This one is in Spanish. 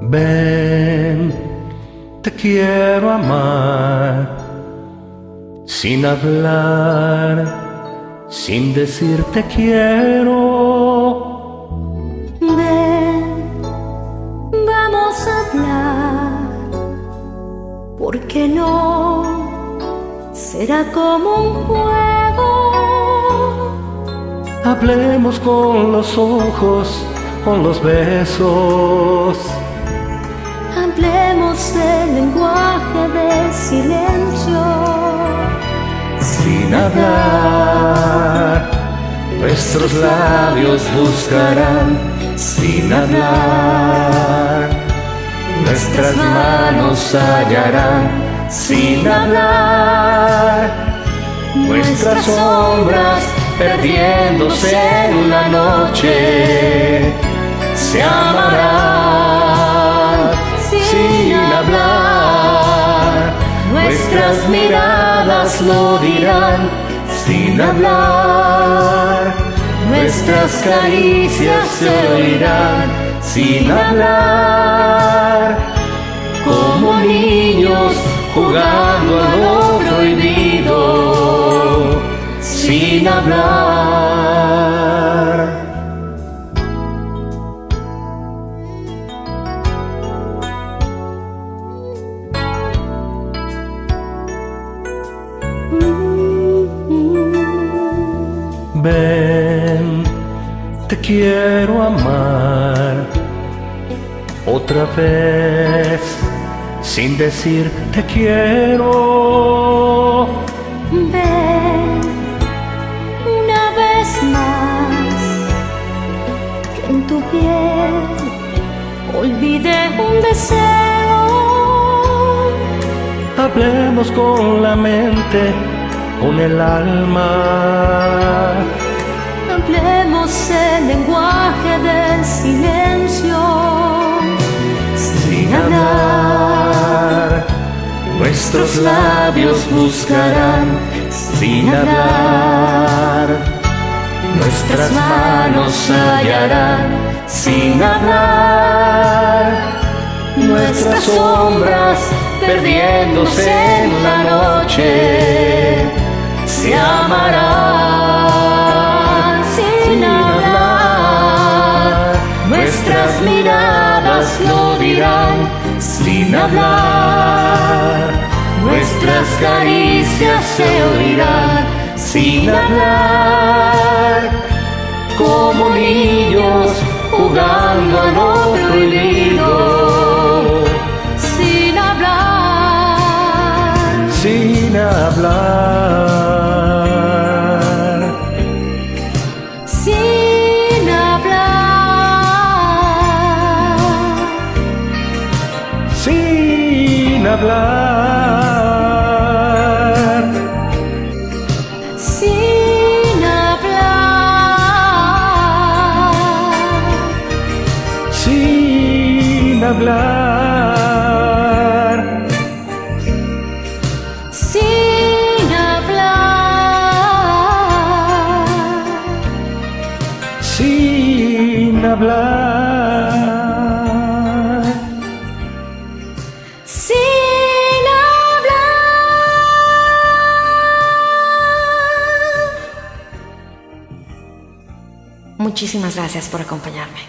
Ven, te quiero amar, sin hablar, sin decir te quiero. Ven, vamos a hablar, porque no será como un juego. Hablemos con los ojos, con los besos. Hablemos el lenguaje del silencio. Sin hablar, nuestros labios buscarán. Sin hablar, nuestras manos hallarán. Sin hablar, nuestras sombras perdiéndose en la noche se amarán. Sin hablar, nuestras miradas lo dirán. Sin hablar, nuestras caricias se oirán. Sin hablar, como niños jugando a lo prohibido. Sin hablar. Ven, te quiero amar otra vez, sin decir te quiero. Ven, una vez más, que en tu piel olvidé un deseo. Hablemos con la mente, con el alma. Hablemos el lenguaje del silencio. Sin hablar, nuestros labios buscarán. Sin hablar, nuestras manos hallarán. Sin hablar, nuestras sombras perdiéndose en la noche se amarán. Sin hablar, nuestras miradas lo dirán. Sin hablar, nuestras caricias se oirán. Sin hablar, como niños jugando a lo prohibido. Sin hablar, Sin hablar. sin hablar, Sin hablar. sin hablar, Sin hablar. sin hablar, Sin hablar. sin hablar. Muchísimas gracias por acompañarme.